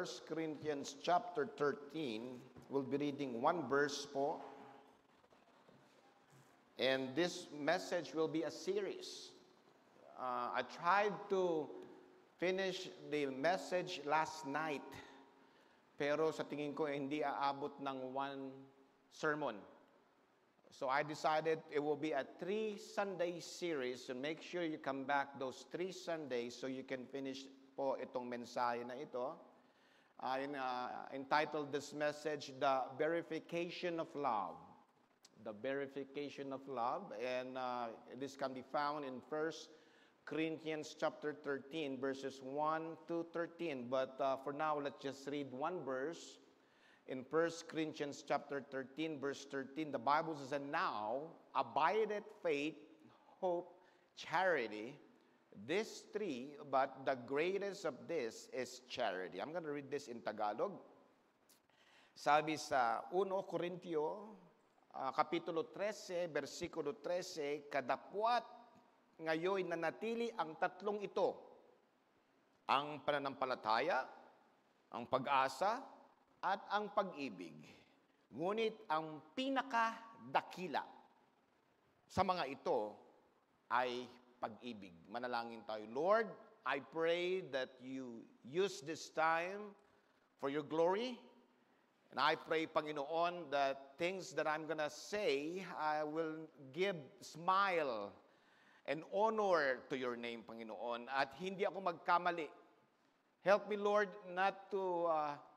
First Corinthians chapter 13. We'll be reading one verse po. And this message will be a series. I tried to finish the message last night. Pero sa tingin ko, hindi aabot ng one sermon. So I decided it will be a 3-Sunday series. So make sure you come back those 3 Sundays so you can finish po itong mensahe na ito. Entitled this message, The Verification of Love. The Verification of Love. And this can be found in 1 Corinthians chapter 13, verses 1 to 13. But for now, let's just read one verse. In 1 Corinthians chapter 13, verse 13, the Bible says, "And now abideth faith, hope, charity, these three, but the greatest of this is charity." I'm going to read this in Tagalog. Sabi sa 1 Korintyo, Kapitulo 13, versikulo 13, "Kadapwat ngayon nanatili ang tatlong ito, ang pananampalataya, ang pag-asa, at ang pag-ibig. Ngunit ang pinakadakila sa mga ito ay pag-ibig." Manalangin tayo. Lord, I pray that you use this time for your glory. And I pray, Panginoon, that things that I'm gonna say, I will give smile and honor to your name, Panginoon. At hindi ako magkamali. Help me, Lord, not to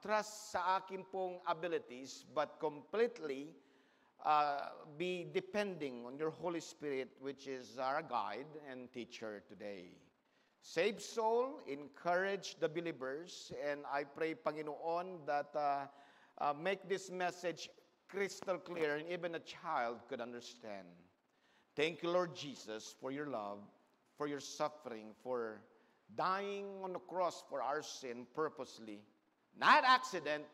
trust sa akin pong abilities, but completely be depending on your Holy Spirit, which is our guide and teacher today. Save soul, encourage the believers, and I pray, Panginoon, that make this message crystal clear and even a child could understand. Thank you, Lord Jesus, for your love, for your suffering, for dying on the cross for our sin purposely, not accident,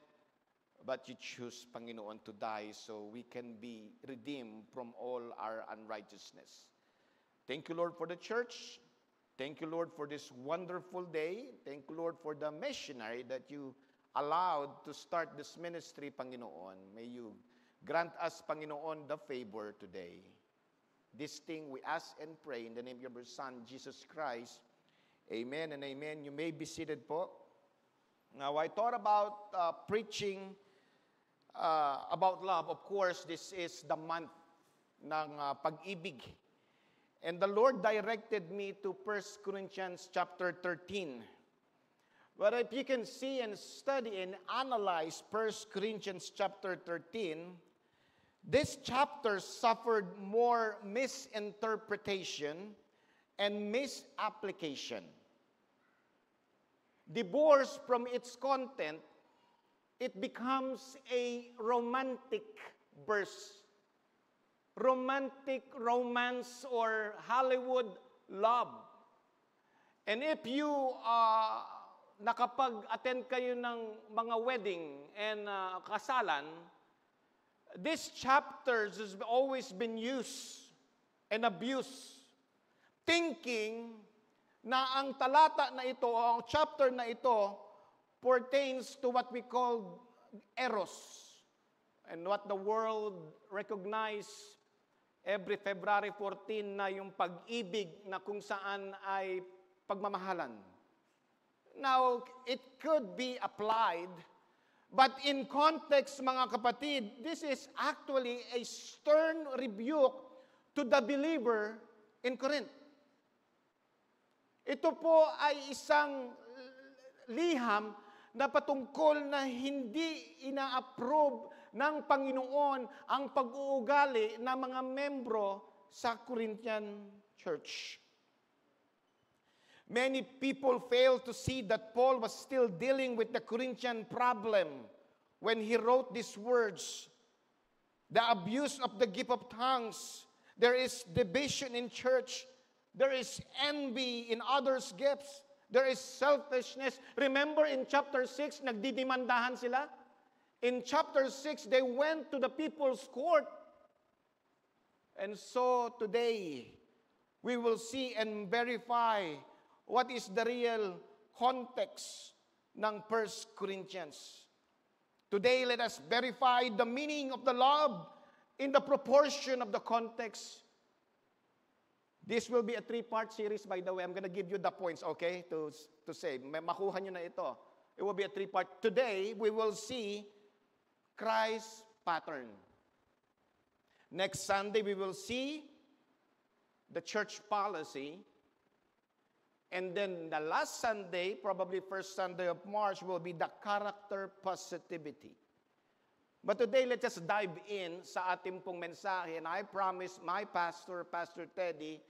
but you choose, Panginoon, to die so we can be redeemed from all our unrighteousness. Thank you, Lord, for the church. Thank you, Lord, for this wonderful day. Thank you, Lord, for the missionary that you allowed to start this ministry, Panginoon. May you grant us, Panginoon, the favor today. This thing we ask and pray in the name of your Son, Jesus Christ. Amen and amen. You may be seated po. Now, I thought about preaching about love. Of course, this is the month ng pag-ibig. And the Lord directed me to 1 Corinthians chapter 13. But if you can see and study and analyze 1 Corinthians chapter 13, this chapter suffered more misinterpretation and misapplication. Divorced from its content, it becomes a romantic verse. Romantic romance or Hollywood love. And if you nakapag-attend kayo ng mga wedding and kasalan, this chapter has always been used and abused, thinking na ang talata na ito, o ang chapter na ito, pertains to what we call eros. And what the world recognize every February 14 na yung pag-ibig na kung saan ay pagmamahalan. Now, it could be applied, but in context, mga kapatid, this is actually a stern rebuke to the believer in Corinth. Ito po ay isang liham na patungkol na hindi ina-approve ng Panginoon ang pag-uugali ng mga membro sa Corinthian church. Many people fail to see that Paul was still dealing with the Corinthian problem when he wrote these words. The abuse of the gift of tongues. There is division in church. There is envy in others' gifts. There is selfishness. Remember in chapter 6, nagdidimandahan sila? In chapter 6, they went to the people's court. And so today, we will see and verify what is the real context ng 1 Corinthians. Today, let us verify the meaning of the love in the proportion of the context. This will be a 3-part series, by the way. I'm going to give you the points, okay, to say. Makuha nyo na ito. It will be a 3-part. Today, we will see Christ's pattern. Next Sunday, we will see the church policy. And then the last Sunday, probably first Sunday of March, will be the character positivity. But today, let's just dive in sa ating pong mensahe. And I promise my pastor, Pastor Teddy,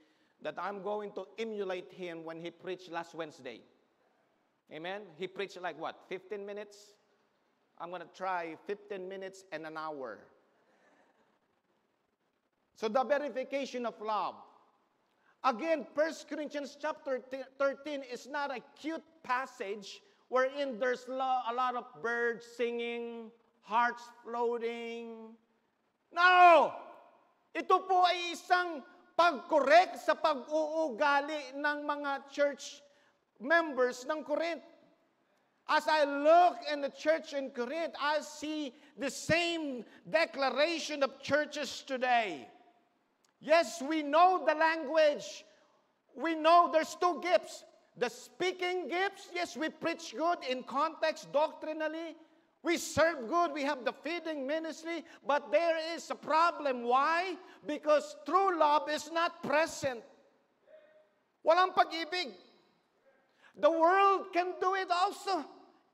that I'm going to emulate him when he preached last Wednesday. Amen? He preached like what, 15 minutes? I'm going to try 15 minutes and an hour. So the verification of love. Again, 1 Corinthians chapter 13 is not a cute passage wherein there's a lot of birds singing, hearts floating. No! Ito po ay isang pag-correct sa pag-uugali ng mga church members ng Corinth. As I look in the church in Corinth, I see the same declaration of churches today. Yes, we know the language. We know there's 2 gifts. The speaking gifts, yes, we preach good in context doctrinally. We serve good. We have the feeding ministry. But there is a problem. Why? Because true love is not present. Walang pag-ibig. The world can do it also.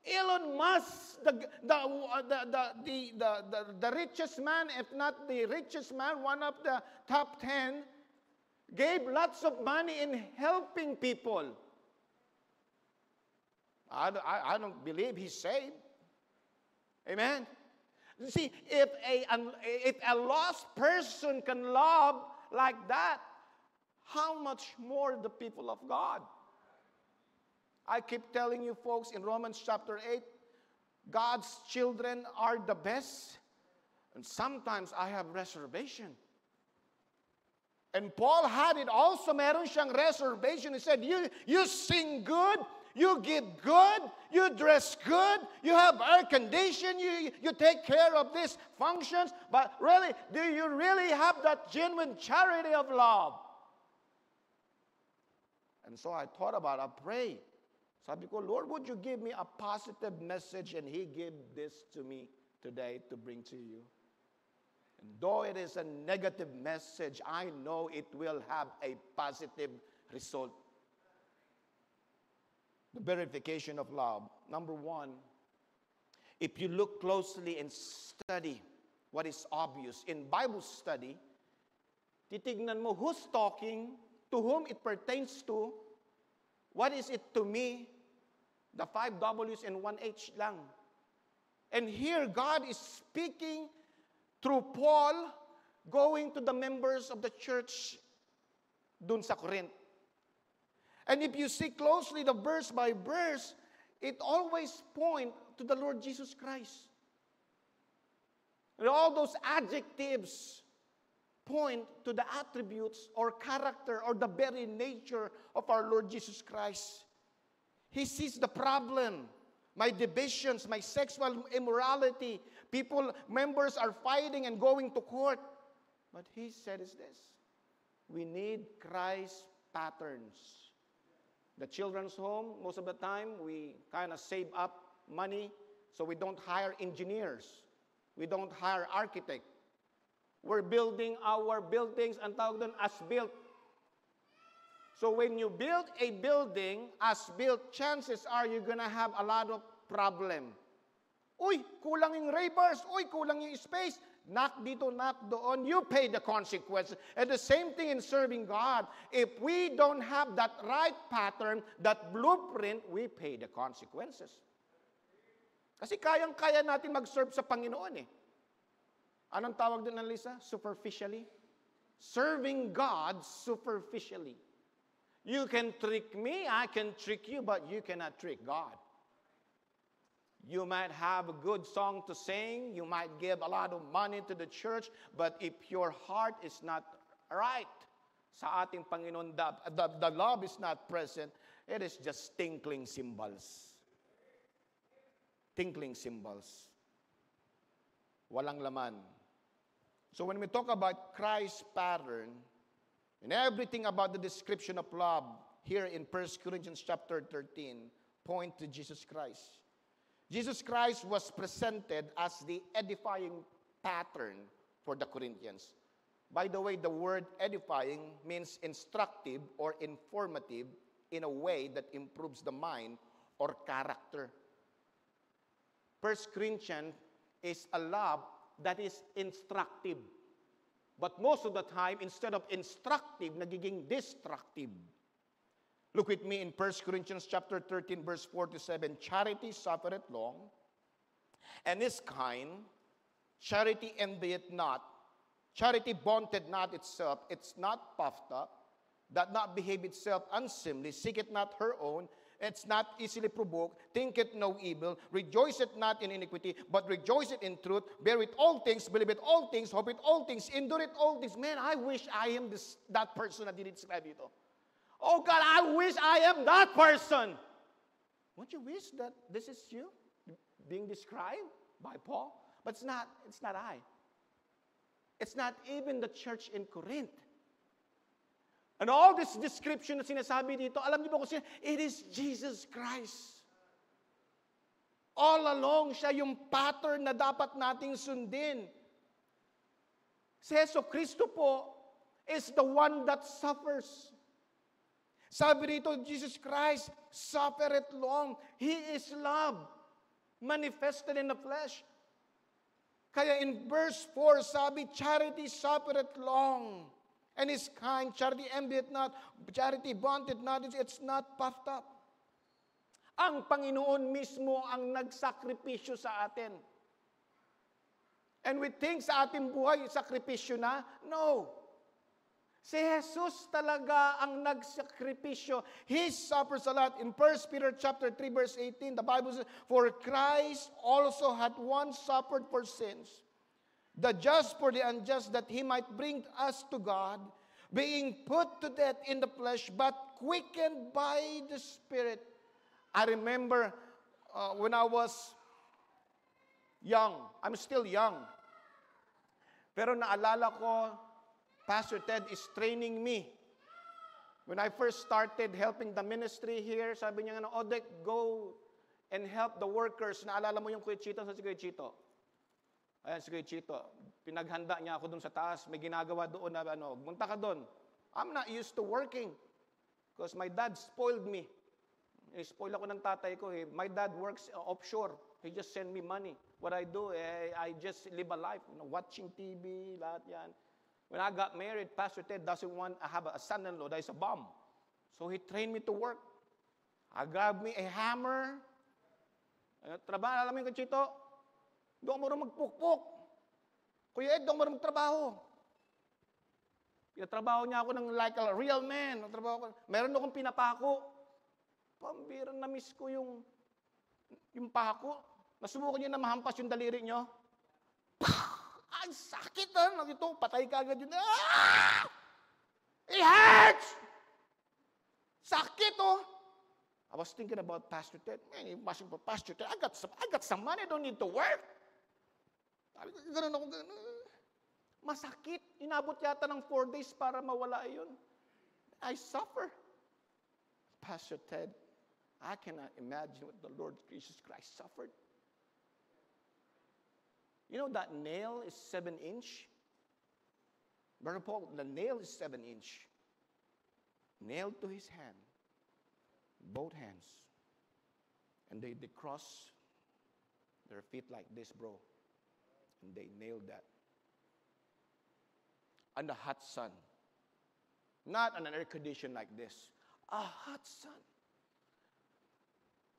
Elon Musk, the richest man, if not the richest man, one of the top 10, gave lots of money in helping people. I don't believe he's saved. Amen? You see, if a lost person can love like that, how much more the people of God? I keep telling you folks in Romans chapter 8, God's children are the best. And sometimes I have reservation. And Paul had it also. Meron siyang reservation. He said, you sing good, you give good, you dress good, you have air condition, you take care of these functions. But really, do you really have that genuine charity of love? And so I thought about it. I prayed. Sabi ko, Lord, would you give me a positive message? And He gave this to me today to bring to you. And though it is a negative message, I know it will have a positive result. The verification of love. Number 1, if you look closely and study what is obvious, in Bible study, titignan mo who's talking, to whom it pertains to, what is it to me, the 5 W's and 1 H lang. And here, God is speaking through Paul, going to the members of the church dun sa Corinth. And if you see closely the verse by verse, it always points to the Lord Jesus Christ. And all those adjectives point to the attributes or character or the very nature of our Lord Jesus Christ. He sees the problem, my divisions, my sexual immorality. Members are fighting and going to court. But he said is this, we need Christ patterns. The children's home, most of the time, we kind of save up money so we don't hire engineers. We don't hire architects. We're building our buildings, ang tawag doon, as-built. So when you build a building, as-built, chances are you're gonna have a lot of problem. Uy, kulang yung rebars. Uy, kulang yung space. Knock dito, knock doon. You pay the consequences. And the same thing in serving God. If we don't have that right pattern, that blueprint, we pay the consequences. Kasi kayang-kaya natin mag-serve sa Panginoon eh. Anong tawag doon, Lisa? Superficially? Serving God superficially. You can trick me, I can trick you, but you cannot trick God. You might have a good song to sing, you might give a lot of money to the church, but if your heart is not right sa ating Panginoon, the love is not present, it is just tinkling cymbals. tinkling cymbals. Walang laman. So when we talk about Christ's pattern, and everything about the description of love here in 1 Corinthians chapter 13 point to Jesus Christ. Jesus Christ was presented as the edifying pattern for the Corinthians. By the way, the word edifying means instructive or informative in a way that improves the mind or character. 1 Corinthians is a love that is instructive. But most of the time, instead of instructive, nagiging destructive. Look with me in 1 Corinthians chapter 13, verse 4 to 7. Charity suffereth long, and is kind. Charity envieth not. Charity vaunteth not itself. It's not puffed up. Doth not behave itself unseemly. Seeketh not her own. It's not easily provoked. Thinketh no evil. Rejoiceth not in iniquity, but rejoiceth in truth. Beareth all things, believeth all things, hopeth all things, endureth all things. Man, I wish I am that person na dinidescribe ito. Oh God, I wish I am that person. Won't you wish that this is you being described by Paul? But it's not I. It's not even the church in Corinth. And all this description na sinasabi dito, alam niyo ba kung sino? It is Jesus Christ. All along, siya yung pattern na dapat nating sundin. Si Jesu Cristo po is the one that suffers. Sabi rito, Jesus Christ suffereth long. He is love, manifested in the flesh. Kaya in verse 4, sabi, charity suffereth long, and is kind. Charity envieth not. Charity vaunteth not. It's not puffed up. Ang Panginoon mismo ang nagsakripisyo sa atin. And we think sa ating buhay, sakripisyo na? No. Si Jesus talaga ang nagsakripisyo. He suffers a lot. In 1 Peter chapter 3, verse 18, the Bible says, for Christ also had once suffered for sins, the just for the unjust, that he might bring us to God, being put to death in the flesh, but quickened by the Spirit. I remember when I was young. I'm still young. Pero naalala ko, Pastor Ted is training me. When I first started helping the ministry here, sabi niya, Odek, go and help the workers. Naalala mo yung Kuya Chito? Sa si Kuya Chito? Ayan, si Kuya Chito. Pinaghanda niya ako dun sa taas. May ginagawa doon na, munta ka doon. I'm not used to working because my dad spoiled me. Spoil ako ng tatay ko. My dad works offshore. He just send me money. What I do, I just live a life, watching TV, lahat yan. When I got married, Pastor Ted doesn't want to have a son-in-law that is a bum. So he trained me to work. I grabbed me a hammer. Trabaho, alam mo yung Chito? Doon ako marunong magpukpok. Kuya Ed, doon ako marunong magtrabaho. Pinatrabaho niya ako ng like a real man. Meron akong pinapako. Pambira, na-miss ko yung pako. Nasubukan niyo na mahampas yung daliri niyo? Ang sakit ito, patay ka agad yun. Ah! It hurts! Sakit I was thinking about Pastor Ted. Man, Pastor Ted, I got some money, I don't need to work. Sabi ko, ganun ako, ganun. Masakit. Inabot yata ng 4 days para mawala yun. I suffer. Pastor Ted, I cannot imagine what the Lord Jesus Christ suffered. You know that nail is 7-inch? Brother Paul, the nail is 7-inch. Nailed to his hand. Both hands. And they cross their feet like this, bro. And they nailed that. On the hot sun. Not on an air condition like this. A hot sun.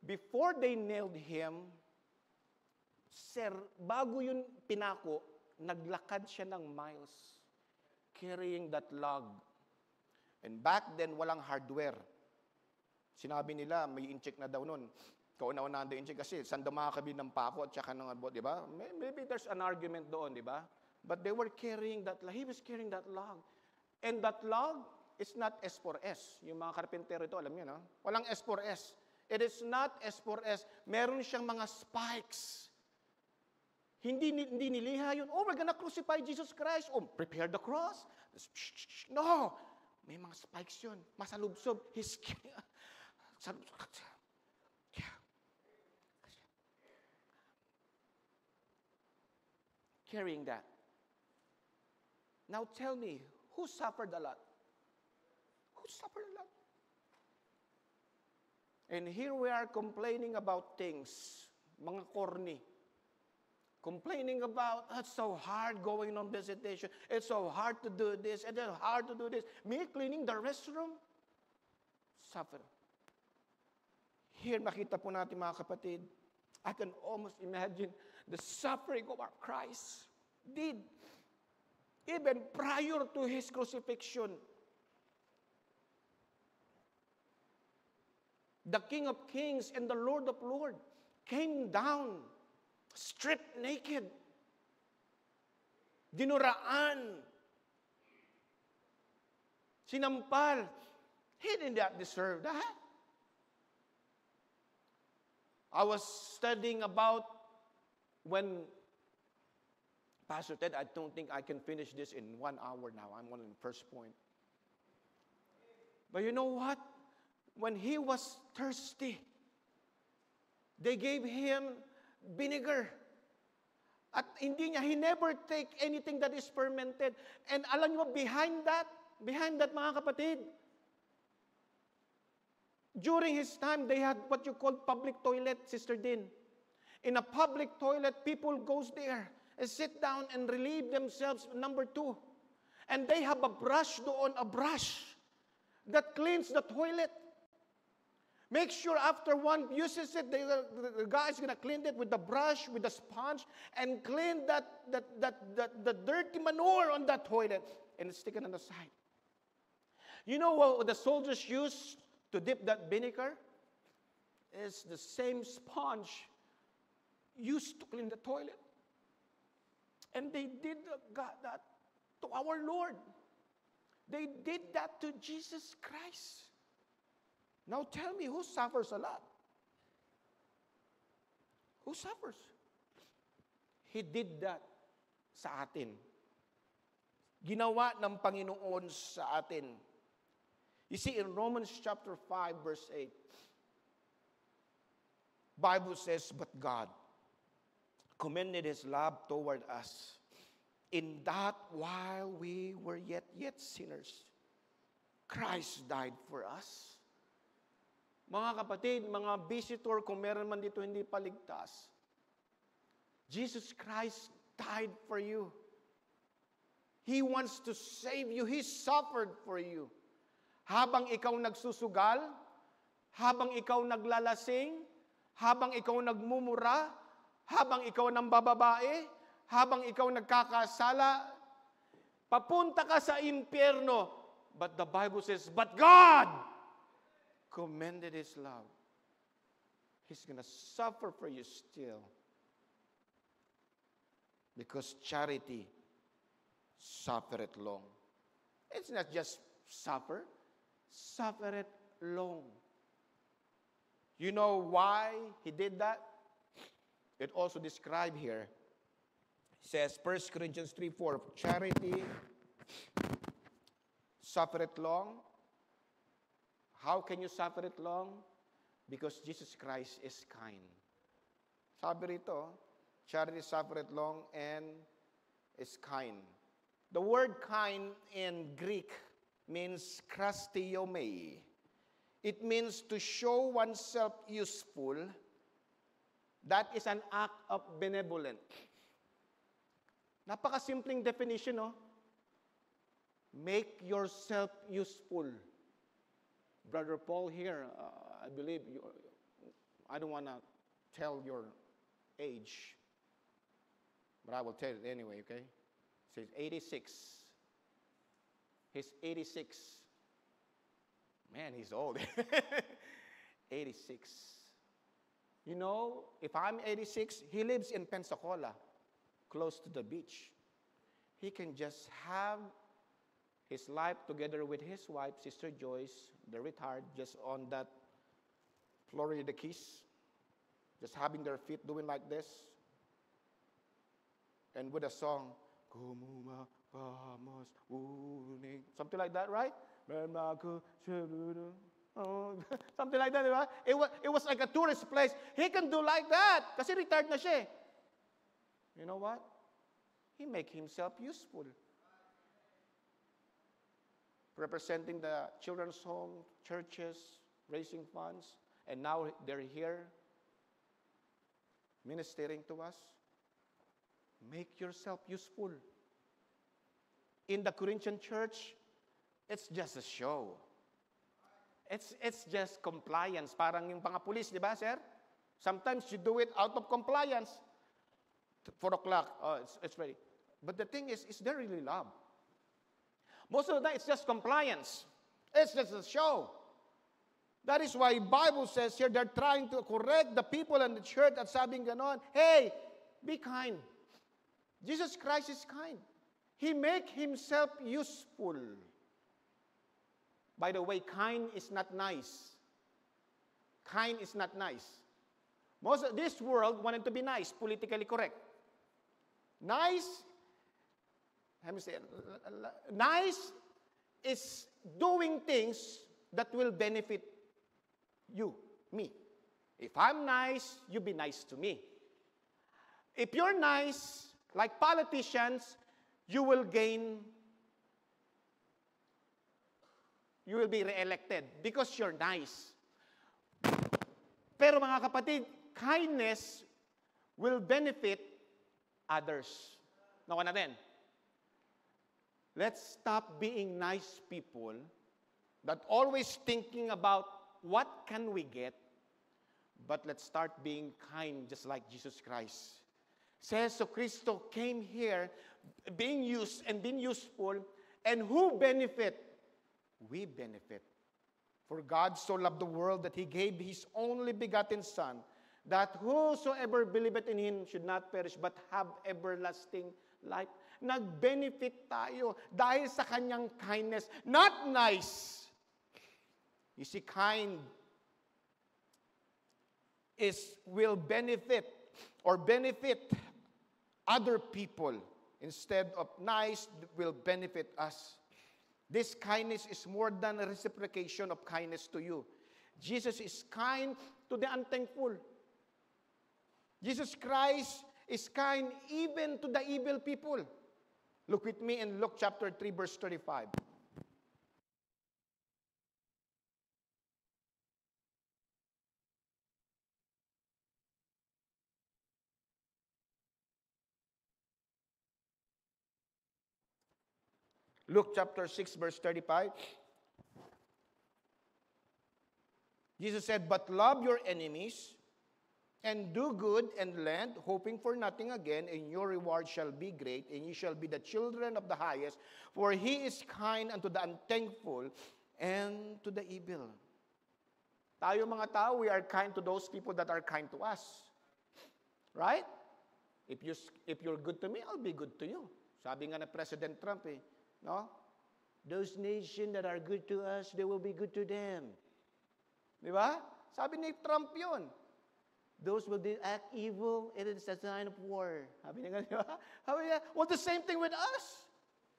Before they nailed him, sir, bago yun pinako, naglakad siya ng miles carrying that log. And back then, walang hardware. Sinabi nila, may incheck na daw nun. Kauna-unahan daw incheck kasi saan daw makakabili ng pako at saka ng di ba? Maybe there's an argument doon, di ba? But they were carrying that log. He was carrying that log. And that log is not S4S. Yung mga karpentero ito, alam niyo, no? Walang S4S. It is not S4S. Meron siyang mga spikes. Hindi niliha yun. Oh, we're gonna crucify Jesus Christ. Oh, prepare the cross. No. May mga spikes yun. Masalubsob. Carrying that. Now tell me, who suffered a lot? Who suffered a lot? And here we are complaining about things, mga corny. Complaining about, it's so hard going on visitation. It's so hard to do this. It's hard to do this. Me cleaning the restroom, suffer. Here makita po natin mga kapatid, I can almost imagine the suffering of our Christ did even prior to His crucifixion. The King of Kings and the Lord of Lords came down, stripped naked, dinuraan, sinampal. He did not deserve that. I was studying about when Pastor Ted, I don't think I can finish this in 1 hour now. I'm on the first point. But you know what? When he was thirsty, they gave him vinegar. At hindi niya, he never take anything that is fermented. And alam niyo, behind that mga kapatid, during his time, they had what you call public toilet, Sister Din. In a public toilet, people goes there and sit down and relieve themselves, number 2. And they have a brush doon, a brush that cleans the toilet. Make sure after one uses it, the guy is going to clean it with the brush, with the sponge, and clean the dirty manure on that toilet and stick it on the side. You know what the soldiers used to dip that vinegar? Is the same sponge used to clean the toilet. And they did that to our Lord. They did that to Jesus Christ. Now tell me, who suffers a lot? Who suffers? He did that sa atin. Ginawa ng Panginoon sa atin. You see, in Romans chapter 5, verse 8, Bible says, but God commended His love toward us, in that while we were yet sinners, Christ died for us. Mga kapatid, mga visitor, kung meron man dito hindi paligtas, Jesus Christ died for you. He wants to save you. He suffered for you. Habang ikaw nagsusugal, habang ikaw naglalasing, habang ikaw nagmumura, habang ikaw nambababae, habang ikaw nagkakasala, papunta ka sa impyerno. But the Bible says, but God commended His love. He's going to suffer for you still. Because charity suffereth long. It's not just suffer it long. You know why He did that? It also described here. It says, 1 Corinthians 3:4, charity suffereth long. How can you suffer it long? Because Jesus Christ is kind. Sabi rito, charity suffereth long and is kind. The word kind in Greek means krastiomai. It means to show oneself useful. That is an act of benevolence. Napakasimpleng definition, no? Make yourself useful. Brother Paul here, I believe, I don't want to tell your age, but I will tell it anyway, okay? It says 86. He's 86. Man, he's old. 86. You know, if I'm 86, he lives in Pensacola, close to the beach. He can just have his life together with his wife, Sister Joyce, the retired, just on that Florida Keys, just having their feet doing like this, and with a song, "Kumuma vamos uning," something like that, right? Something like that, right? It was like a tourist place. He can do like that kasi retired na siya. You know what? He make himself useful. Representing the children's home, churches, raising funds, and now they're here ministering to us. Make yourself useful. In the Corinthian church, it's just a show. It's just compliance. Parang yung mga pulis, di ba, sir? Sometimes you do it out of compliance. 4 o'clock, it's ready. But the thing is there really love? Most of the time, it's just compliance. It's just a show. That is why Bible says here, they're trying to correct the people in the church at sabing ganon, hey, be kind. Jesus Christ is kind. He make himself useful. By the way, kind is not nice. Kind is not nice. Most of this world wanted to be nice, politically correct. Nice, let me say, nice is doing things that will benefit you, me. If I'm nice, you be nice to me. If you're nice, like politicians, you will be re-elected because you're nice. Pero mga kapatid, kindness will benefit others. Nakuha natin. Let's stop being nice people that always thinking about what can we get, but let's start being kind just like Jesus Christ. Jesu Cristo came here being used and being useful, and who benefit? We benefit. For God so loved the world that He gave His only begotten Son, that whosoever believeth in Him should not perish but have everlasting life. Nag-benefit tayo dahil sa Kanyang kindness. Not nice. You see, kind will benefit other people instead of nice will benefit us. This kindness is more than a reciprocation of kindness to you. Jesus is kind to the unthankful. Jesus Christ is kind even to the evil people. Look with me in Luke chapter 3, verse 35. Luke chapter 6, verse 35. Jesus said, "But love your enemies, and do good and lend, hoping for nothing again, and your reward shall be great, and ye shall be the children of the highest, for He is kind unto the unthankful and to the evil." Tayo mga tao, we are kind to those people that are kind to us. Right? If you're good to me, I'll be good to you. Sabi nga na President Trump no? Those nations that are good to us, they will be good to them. Di ba? Sabi ni Trump yun. Those will act evil, it is a sign of war. Sabi niya, di ba? Sabi niya, well, the same thing with us.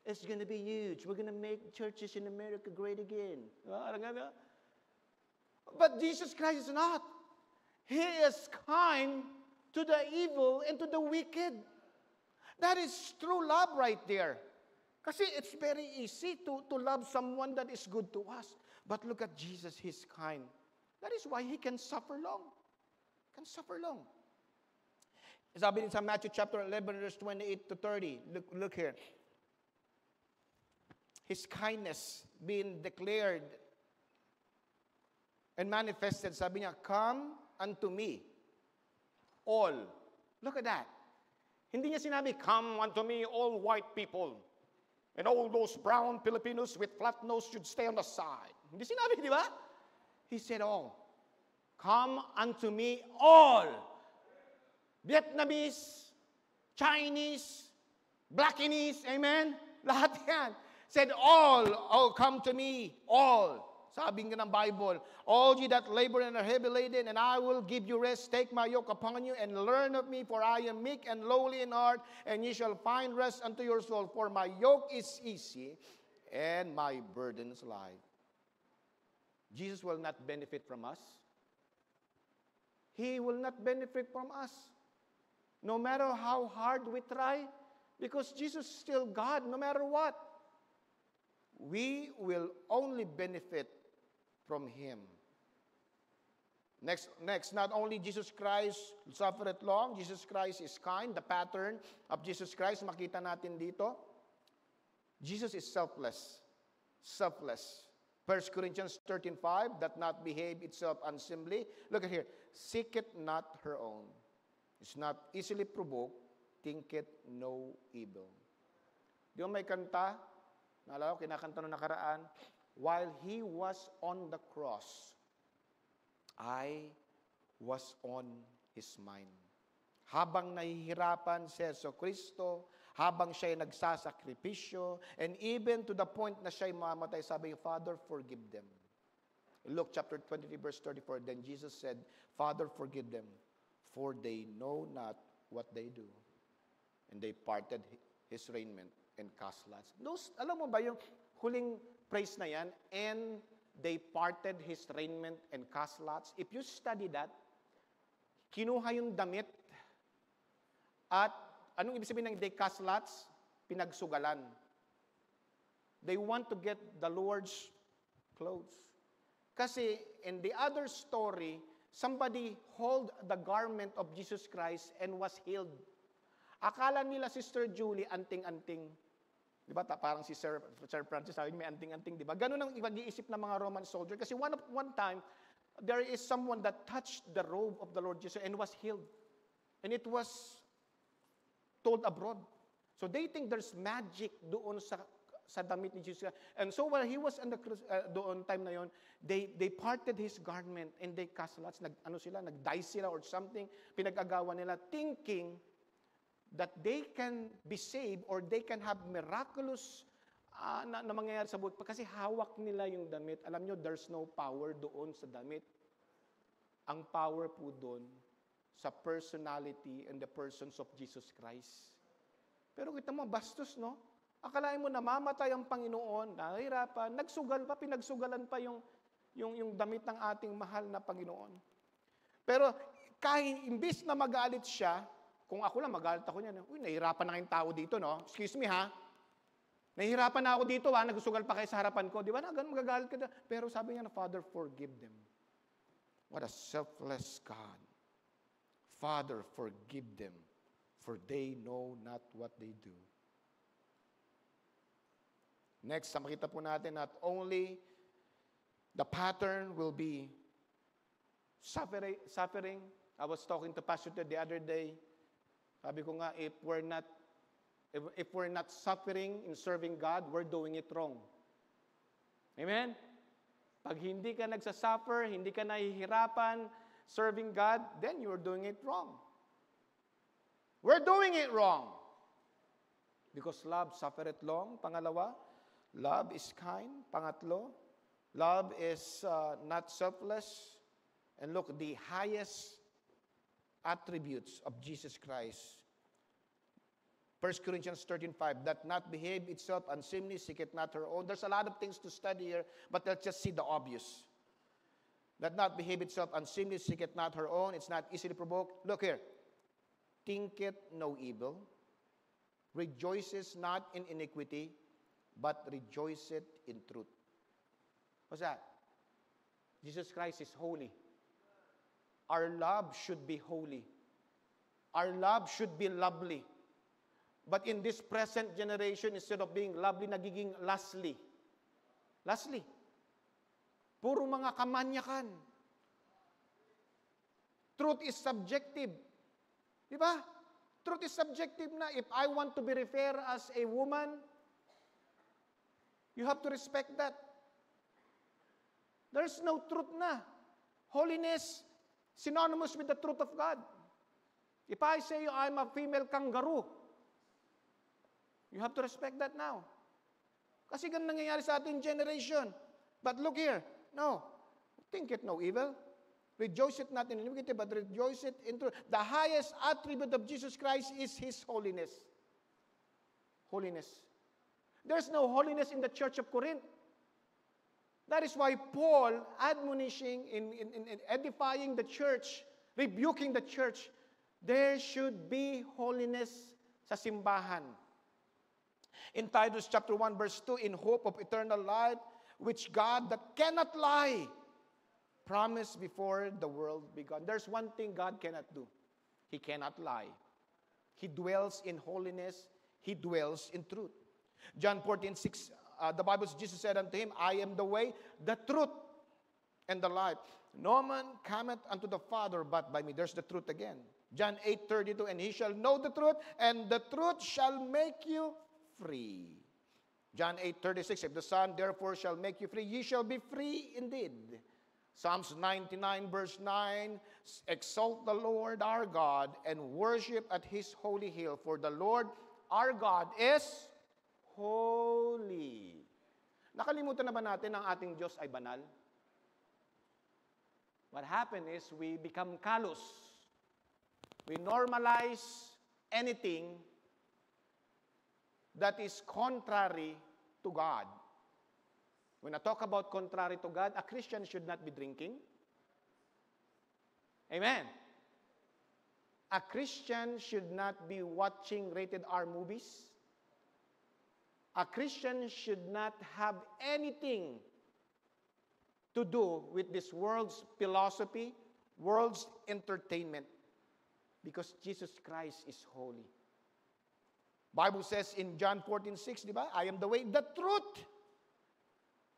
It's going to be huge. We're going to make churches in America great again. But Jesus Christ is not. He is kind to the evil and to the wicked. That is true love right there. Kasi it's very easy to love someone that is good to us. But look at Jesus, He's kind. That is why He can suffer long. Can suffer long. Sabi din sa Matthew chapter 11, verse 28 to 30. Look here. His kindness being declared and manifested. Sabi niya, "Come unto me, all." Look at that. Hindi niya sinabi, "Come unto me, all white people. And all those brown Filipinos with flat nose should stay on the side." Hindi sinabi, di ba? He said all. "Come unto me all." Vietnamese, Chinese, Blackinese, amen? Lahat yan. Said all, "Oh, come to me, all." Sabi nga ng Bible, all ye that labor and are heavy laden, and I will give you rest. Take my yoke upon you and learn of me, for I am meek and lowly in heart, and ye shall find rest unto your soul. For my yoke is easy, and my burden is light. Jesus will not benefit from us. He will not benefit from us. No matter how hard we try, because Jesus is still God, no matter what. We will only benefit from Him. Next, not only Jesus Christ suffered long, Jesus Christ is kind. The pattern of Jesus Christ, makita natin dito. Jesus is selfless. Selfless. 1 Corinthians 13:5, that not behave itself unseemly. Look at here. Seeketh not her own. Is not easily provoked. Thinketh no evil. Di ba may kanta? Naalala ko, kinakanta nung nakaraan. While He was on the cross, I was on His mind. Habang nahihirapan si Jesu Kristo, habang siya'y nagsasakripisyo, and even to the point na siya'y mamatay, sabi, Father, forgive them. In Luke chapter 23, verse 34, then Jesus said, Father, forgive them, for they know not what they do. And they parted His raiment and cast lots. Alam mo ba yung huling phrase na yan? And they parted His raiment and cast lots. If you study that, kinuha yung damit at anong ibig sabihin ng they cast lots? Pinagsugalan. They want to get the Lord's clothes. Kasi in the other story, somebody hold the garment of Jesus Christ and was healed. Akala nila, Sister Julie, anting-anting. Di ba? Parang si Sir Francis, sabi may anting-anting, di ba? Ganun ang pag-iisip ng mga Roman soldier. Kasi one time, there is someone that touched the robe of the Lord Jesus and was healed. And it was told abroad. So they think there's magic doon sa damit ni Jesus. And so while He was on the doon time na yon, they parted His garment and they cast lots. Nag-die sila or something. Pinag-agawan nila thinking that they can be saved or they can have miraculous na mangyayari sa buhay. Kasi hawak nila yung damit. Alam nyo, there's no power doon sa damit. Ang power po doon sa personality and the persons of Jesus Christ. Pero kita mo, bastos, no? Akalain mo, namamatay ang Panginoon, nahihirapan, nagsugal pa, pinagsugalan pa yung damit ng ating mahal na Panginoon. Pero kahit imbis na magalit siya, kung ako lang, magalit ako niyan. Uy, nahihirapan na kayong tao dito, no? Excuse me, ha? Nahihirapan na ako dito, ha? Nagsusugal pa kayo sa harapan ko. Di ba na, ganun magagalit ka na. Pero sabi niya na, Father, forgive them. What a selfless God. Father, forgive them, for they know not what they do. Next, makita po natin, not only the pattern will be suffering. I was talking to Pastor Ted the other day. Sabi ko nga, if we're not suffering in serving God, we're doing it wrong. Amen? Pag hindi ka nagsasuffer, hindi ka nahihirapan serving God, then you're doing it wrong. We're doing it wrong. Because love suffereth long. Pangalawa, love is kind. Pangatlo, love is not selfless. And look, the highest attributes of Jesus Christ. 1 Corinthians 13:5, that not behave itself unseemly, seeketh not her own. There's a lot of things to study here, but let's just see the obvious. That not behave itself unseemly, seeketh not her own. It's not easily provoked. Look here. Thinketh no evil, rejoices not in iniquity, but rejoiceth in truth. What's that? Jesus Christ is holy. Our love should be holy. Our love should be lovely. But in this present generation, instead of being lovely, nagiging lustly. Lustly. Puro mga kamanyakan. Truth is subjective. Di ba? Truth is subjective na. If I want to be referred as a woman, you have to respect that. There's no truth na. Holiness, synonymous with the truth of God. If I say I'm a female kangaroo, you have to respect that now. Kasi ganun nangyayari sa ating generation. But look here, No. Think it no evil. Rejoice it not in iniquity, but rejoice it in truth. The highest attribute of Jesus Christ is His holiness. Holiness. There's no holiness in the church of Corinth. That is why Paul, admonishing, in edifying the church, rebuking the church, there should be holiness sa simbahan. In Titus chapter 1, verse 2, in hope of eternal life, which God that cannot lie, promised before the world began. There's one thing God cannot do. He cannot lie. He dwells in holiness. He dwells in truth. John 14:6, the Bible says, Jesus said unto him, I am the way, the truth, and the life. No man cometh unto the Father but by me. There's the truth again. John 8:32, and he shall know the truth, and the truth shall make you free. John 8:36, if the Son therefore shall make you free, ye shall be free indeed. Psalms 99 verse 9, exalt the Lord our God and worship at His holy hill, for the Lord our God is holy. Nakalimutan na ba natin ang ating Diyos ay banal? What happened is we become callous. We normalize anything that is contrary to God. When I talk about contrary to God, a Christian should not be drinking. Amen. A Christian should not be watching rated R movies. A Christian should not have anything to do with this world's philosophy, world's entertainment, because Jesus Christ is holy. Bible says in John 14:6, di ba? I am the way, the truth.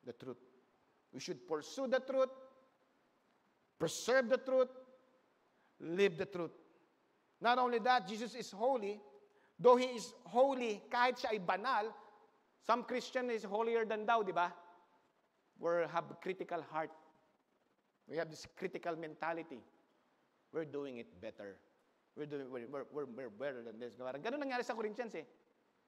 The truth. We should pursue the truth, preserve the truth, live the truth. Not only that, Jesus is holy. Though He is holy, kahit siya ay banal, some Christian is holier than thou, di ba? We have a critical heart. We have this critical mentality. We're doing it better. We're better than this. Ganun nangyari sa Corinthians eh.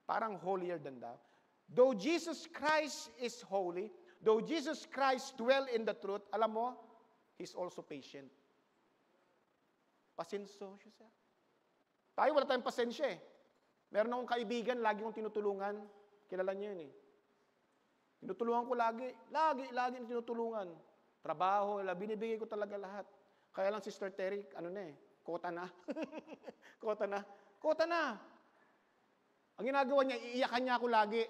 Parang holier than thou. Though Jesus Christ is holy, though Jesus Christ dwell in the truth, alam mo, He's also patient. Pasenso siya. Tayo wala tayong pasensya eh. Meron akong kaibigan, lagi kong tinutulungan. Kilala niyo yun eh. Tinutulungan ko lagi tinutulungan. Trabaho, binibigay ko talaga lahat. Kaya lang Sister Terry, kota na. Kota na. Ang ginagawa niya, iiyakan niya ako lagi.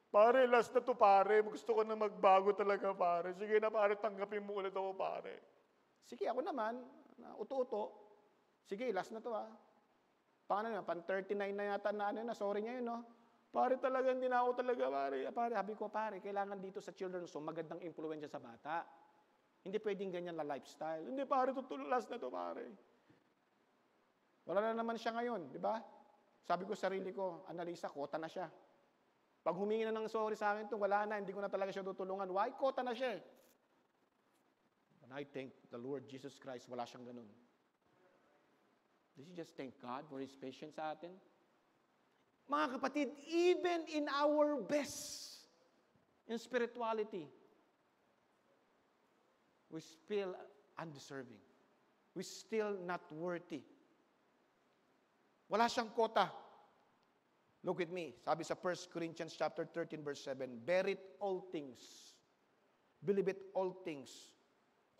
Pare, last na to pare. Gusto ko na magbago talaga pare. Sige na pare, tanggapin mo ulit ako pare. Sige, ako naman, uto-uto. Sige, last na to Paano na, pan 39 na yata na sorry niya yun, no? Pare talaga, hindi na ako talaga, pare. Pare, sabi ko, pare, kailangan dito sa children's home, magandang influensya sa bata. Hindi pwedeng ganyan na lifestyle. Hindi, pare, last na to, pare. Wala na naman siya ngayon, di ba? Sabi ko sarili ko, Annalisa, kota na siya. Pag humingi na ng sorry sa akin, wala na, hindi ko na talaga siya tutulungan. Why? Kota na siya. And I thank the Lord Jesus Christ, wala siyang ganun. Did you just thank God for His patience sa atin? Mga kapatid, even in our best in spirituality, we still undeserving. We still not worthy. Wala siyang kota. Look with me. Sabi sa 1 Corinthians chapter 13, verse 7, bear it all things. Believe it all things.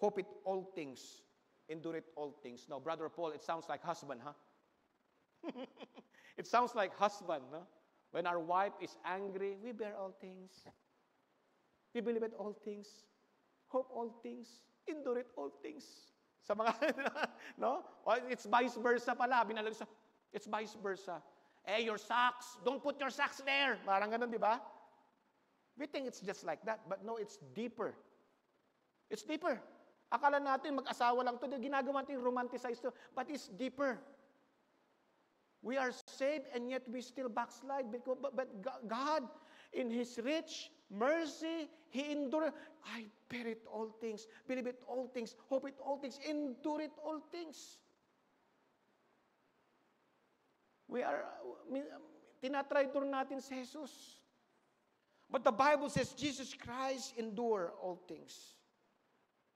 Hope it all things. Endure it all things. Now, Brother Paul, it sounds like husband, huh? It sounds like husband, no? When our wife is angry, we bear all things. We believe it all things. Hope all things. Endure it all things. Sa mga, no? It's vice versa pala. It's vice versa. Your socks, don't put your socks there. Parang ganun, di ba? We think it's just like that, but no, it's deeper. It's deeper. Akala natin mag-asawa lang to, ginagawa natin romanticize to, but it's deeper. We are saved and yet we still backslide. But God, in His rich mercy, He endured. I bear it all things, believe it all things, hope it all things, endure it all things. Tinatry to natin si Jesus. But the Bible says Jesus Christ endure all things.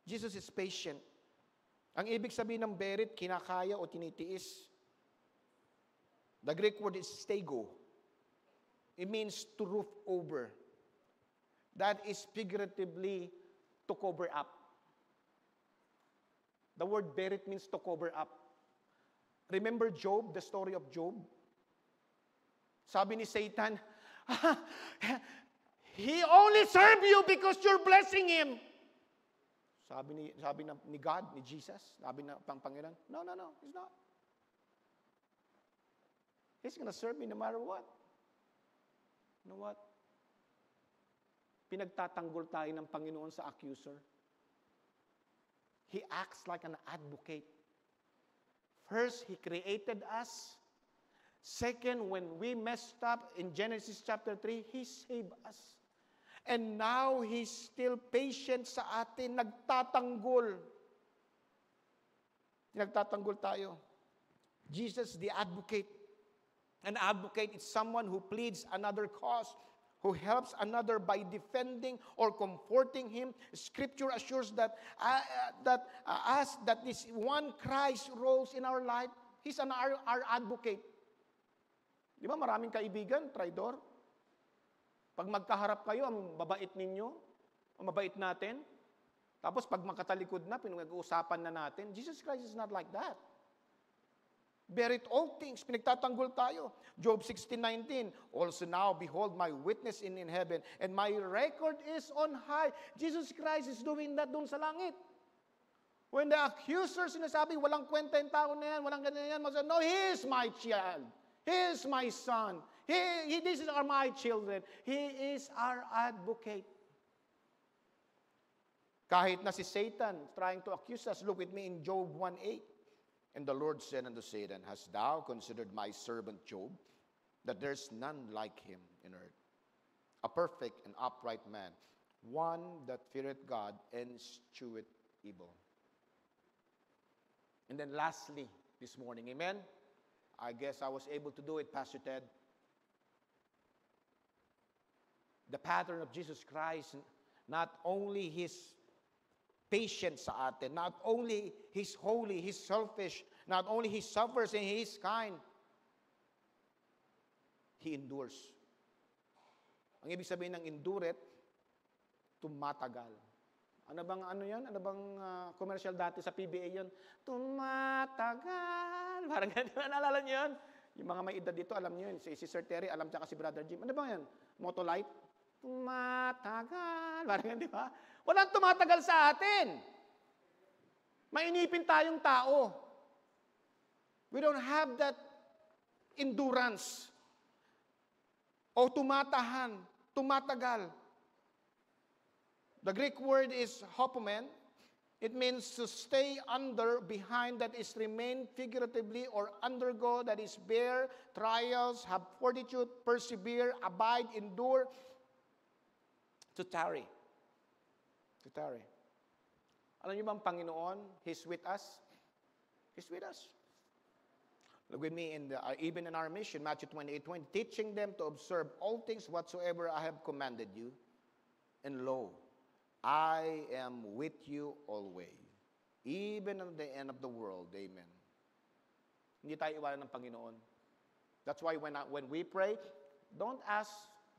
Jesus is patient. Ang ibig sabihin ng berit, kinakaya o tinitiis. The Greek word is stego. It means to roof over. That is figuratively to cover up. The word berit means to cover up. Remember Job, the story of Job? Sabi ni Satan, he only served you because you're blessing him. Sabi ni God, ni Jesus, sabi na Panginoon, no, he's not. He's gonna serve me no matter what. You know what? Pinagtatanggol tayo ng Panginoon sa accuser. He acts like an advocate. First, He created us. Second, when we messed up in Genesis chapter 3, He saved us. And now, He's still patient sa atin, nagtatanggol. Nagtatanggol tayo. Jesus, the advocate. An advocate is someone who pleads another cause, who helps another by defending or comforting him. Scripture assures that this one Christ roles in our life, He's our advocate. Di ba maraming kaibigan, traidor? Pag magkaharap kayo, ang babait ninyo, ang mabait natin. Tapos pag makatalikod na, pinag-uusapan na natin. Jesus Christ is not like that. Bear it all things. Pinagtatanggol tayo. Job 16:19. Also now, behold, my witness in heaven, and my record is on high. Jesus Christ is doing that doon sa langit. When the accuser sinasabi, walang kwenta yung tao na yan, walang ganyan yan, masasabi, no, He is my child. He is my son. These are my children. He is our advocate. Kahit na si Satan trying to accuse us, look with me in Job 1:8. And the Lord said unto Satan, hast thou considered my servant Job, that there's none like him in earth, a perfect and upright man, one that feareth God and escheweth evil. And then lastly, this morning, amen? I guess I was able to do it, Pastor Ted. The pattern of Jesus Christ, not only His patience sa atin, not only He's holy, He's selfish, not only He suffers and He is kind, He endures. Ang ibig sabihin ng endureth, tumatagal. Ano bang commercial dati sa PBA yun? Tumatagal. Parang ganyan, naalala niyo yun? Yung mga may edad dito, alam niyo yun. Si Sir Terry, alam tsaka si Brother Jim. Ano bang yan? Motolite? Tumatagal. Parang ganyan, di ba? Walang tumatagal sa atin. Mainipin tayong tao. We don't have that endurance. O tumatagal. The Greek word is hopomen. It means to stay under, behind, that is remain figuratively, or undergo, that is bear trials, have fortitude, persevere, abide, endure, to tarry. To tarry. Alam niyo ba ang Panginoon, He's with us? He's with us. Look with me even in our mission, Matthew 28:20, teaching them to observe all things whatsoever I have commanded you. And lo, I am with you always, even unto the end of the world. Amen. Hindi tayo iwanan ng Panginoon. That's why when we pray, don't ask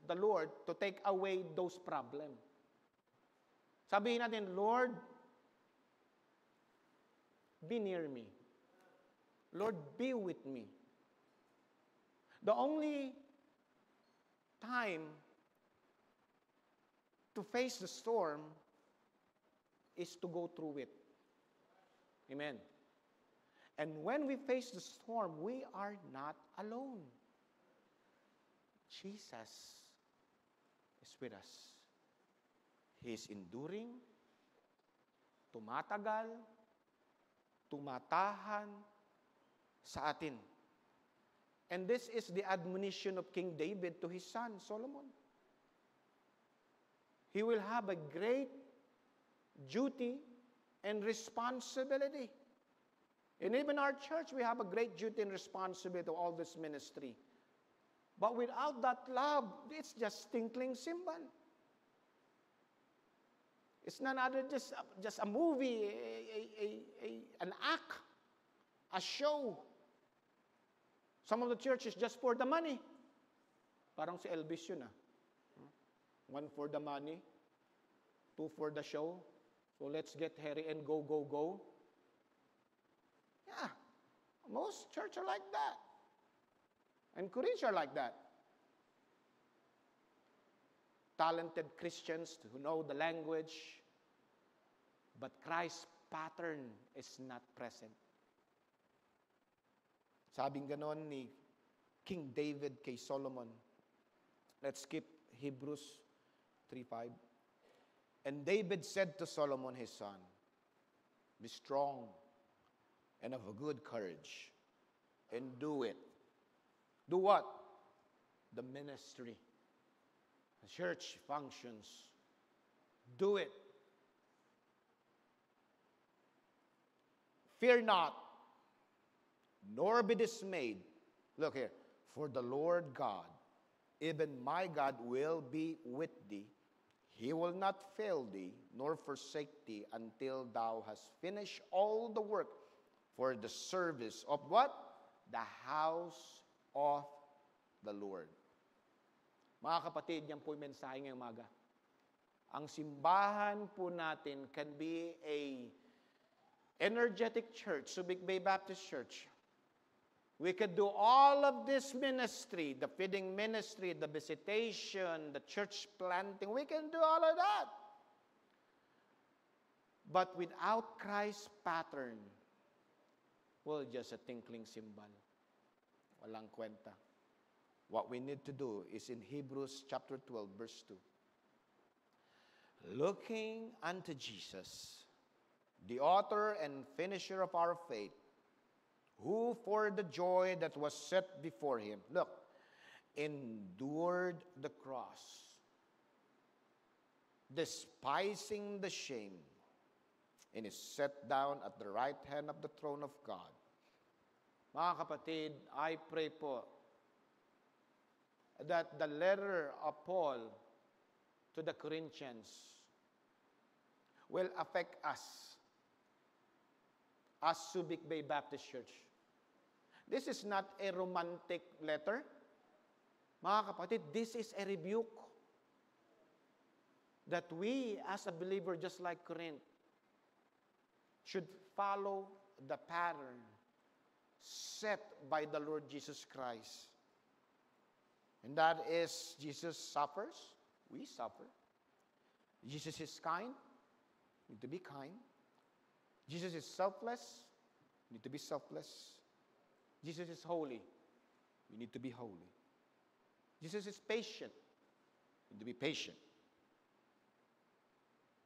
the Lord to take away those problems. Sabihin natin, Lord, be near me. Lord, be with me. The only time to face the storm is to go through it. Amen. And when we face the storm, we are not alone. Jesus is with us. He is enduring, tumatagal, tumatahan sa atin. And this is the admonition of King David to his son, Solomon. He will have a great duty and responsibility. And even our church, we have a great duty and responsibility to all this ministry. But without that love, it's just tinkling cymbal. It's none other just a movie, an act, a show. Some of the churches just for the money. Parang si Elvis yun ah. One for the money, two for the show. So let's get hairy and go, go, go. Yeah, most churches are like that. And Koreans are like that. Talented Christians who know the language, but Christ's pattern is not present. Sabing ganon ni King David kay Solomon. Let's skip Hebrews 3:5. And David said to Solomon his son, be strong and of a good courage, and do it. Do what? The ministry. The church functions. Do it. Fear not, nor be dismayed. Look here. For the Lord God, even my God, will be with thee. He will not fail thee, nor forsake thee, until thou hast finished all the work for the service of what? The house of the Lord. Mga kapatid, yan po yung mensahe ngayong umaga. Ang simbahan po natin can be a energetic church, Subic Bay Baptist Church. We could do all of this ministry, the feeding ministry, the visitation, the church planting. We can do all of that. But without Christ's pattern, well, just a tinkling cymbal. Walang kwenta. What we need to do is in Hebrews chapter 12, verse 2. Looking unto Jesus, the author and finisher of our faith, who for the joy that was set before him, look, endured the cross, despising the shame, and is set down at the right hand of the throne of God. Mga kapatid, I pray po that the letter of Paul to the Corinthians will affect us as Subic Bay Baptist Church. This is not a romantic letter. Mga kapatid, this is a rebuke that we as a believer, just like Corinth, should follow the pattern set by the Lord Jesus Christ. And that is, Jesus suffers, we suffer. Jesus is kind, we need to be kind. Jesus is selfless, we need to be selfless. Jesus is holy, we need to be holy. Jesus is patient, we need to be patient.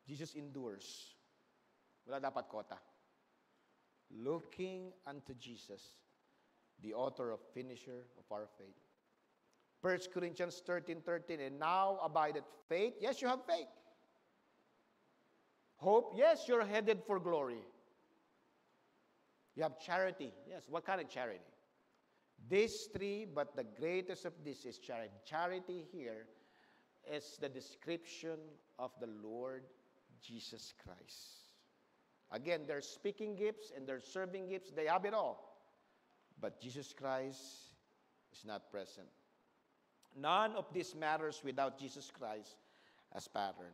Jesus endures, wala dapat kota. Looking unto Jesus, the author of finisher of our faith. 1 Corinthians 13:13, and now abideth faith. Yes, you have faith. Hope. Yes, you're headed for glory. You have charity. Yes, what kind of charity? These three, but the greatest of this is charity. Charity here is the description of the Lord Jesus Christ. Again, there's speaking gifts and there's serving gifts. They have it all. But Jesus Christ is not present. None of this matters without Jesus Christ as pattern.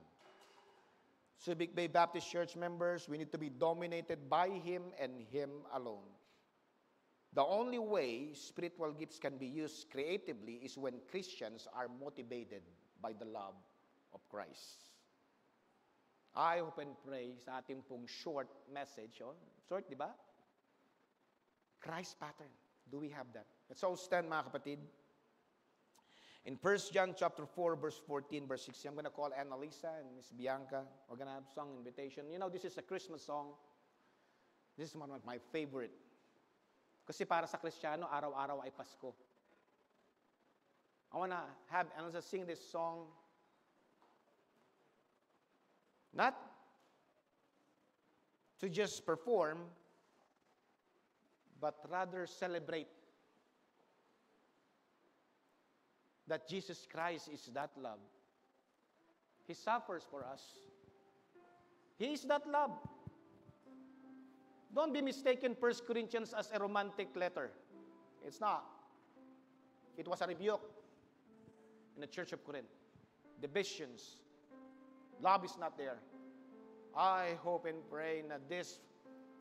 Subic Bay Baptist Church members, we need to be dominated by Him and Him alone. The only way spiritual gifts can be used creatively is when Christians are motivated by the love of Christ. I hope and pray sa ating pong short message. Oh, short, di ba? Christ pattern. Do we have that? Let's all stand, mga kapatid. In 1 John chapter 4, verse 14, verse 16, I'm going to call Annalisa and Miss Bianca. We're going to have song invitation. You know, this is a Christmas song. This is one of my favorite. Kasi para sa Kristiyano, araw-araw ay Pasko. I want to have Annalisa sing this song. Not to just perform, but rather celebrate that Jesus Christ is that love. He suffers for us. He is that love. Don't be mistaken 1 Corinthians as a romantic letter. It's not. It was a rebuke in the church of Corinth. Divisions. Love is not there. I hope and pray that this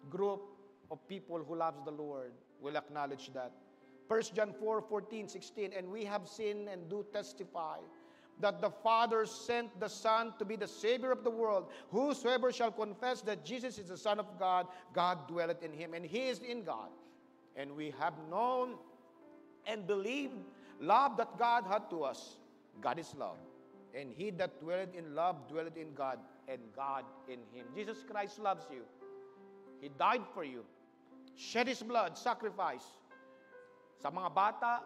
group of people who loves the Lord will acknowledge that. 1 John 4:14-16, and we have seen and do testify that the Father sent the Son to be the Savior of the world. Whosoever shall confess that Jesus is the Son of God, God dwelleth in him, and he is in God. And we have known and believed love that God had to us. God is love. And he that dwelleth in love dwelleth in God, and God in him. Jesus Christ loves you. He died for you. Shed His blood, sacrifice. Sa mga bata,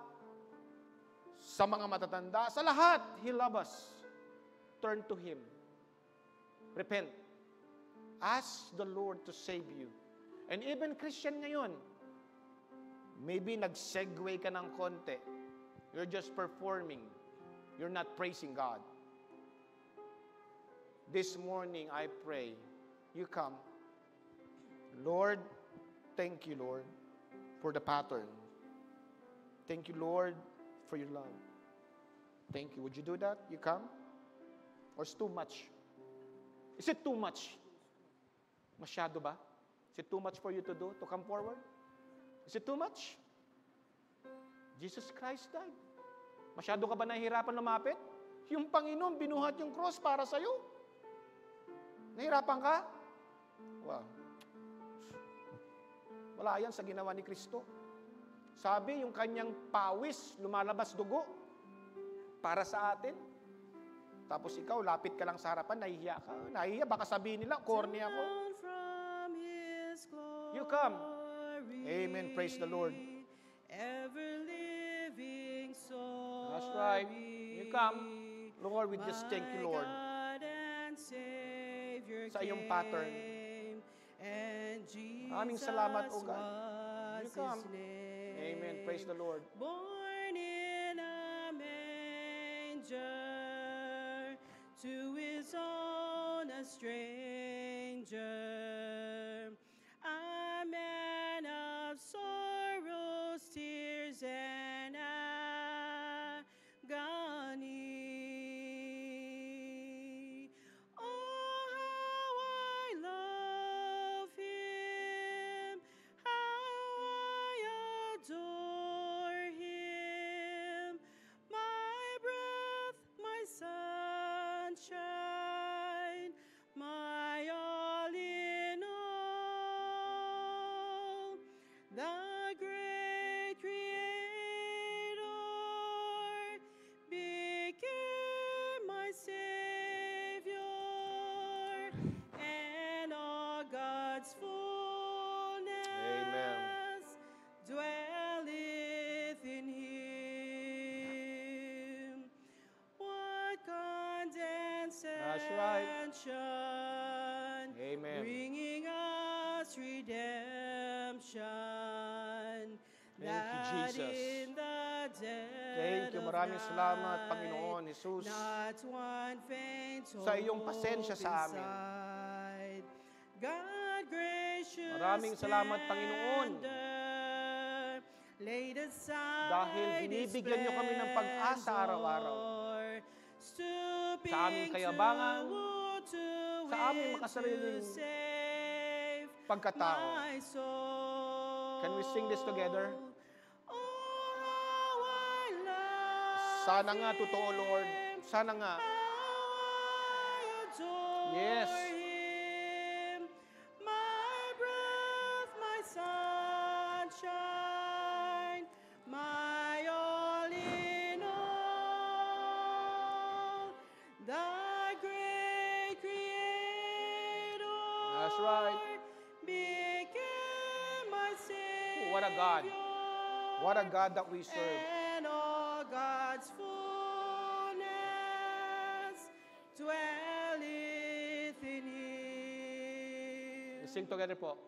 sa mga matatanda, sa lahat, He loves us. Turn to Him. Repent. Ask the Lord to save you. And even Christian ngayon, maybe nag-segue ka ng konti. You're just performing. You're not praising God. This morning, I pray, you come. Lord, thank you, Lord, for the pattern. Thank you, Lord, for your love. Thank you. Would you do that? You come? Or it's too much? Is it too much? Masyado ba? Is it too much for you to do, to come forward? Is it too much? Jesus Christ died. Masyado ka ba nahihirapan lumapit? Yung Panginoon, binuhat yung cross para sa'yo. Nahihirapan ka? Wow. Wala yan sa ginawa ni Kristo. Sabi, yung kanyang pawis, lumalabas dugo para sa atin. Tapos ikaw, lapit ka lang sa harapan, nahihiya ka. Nahihiya, baka sabihin nila, corny ako. You come. Amen. Praise the Lord. That's right. You come. Lord, we just thank you, Lord, sa iyong pattern. Maraming salamat, O God. You come. Amen. Praise the Lord. Born in a manger, to his own a stranger, a man of sorrows, tears, and agony. Oh, how I love him, how I adore him, my breath, my sunshine, my all in all. The great Creator became my Savior, and all God's fullness dwelleth in him. What condescension, Amen. bringing us redemption. Thank you, That Jesus. in the dead Thank you. Maraming salamat, Panginoon Jesus. Not one faint Sa iyong pasensya sa amin. beside. God gracious Maraming salamat, Panginoon. tender, laid aside Dahil binibigyan niyo kami ng pag-asa araw-araw. Stooping Sa aming kayabangan, to sa aming makasariling save pagkatao. my soul. Can we sing this together? Oh, how I love Sana nga, totoo, Lord. Sana nga. I adore Yes. him, my breath, my sunshine, my all in all. The great Creator That's right. became my Savior. What a God. What a God that we serve. And all God's fullness dwelleth in him. Sing together po.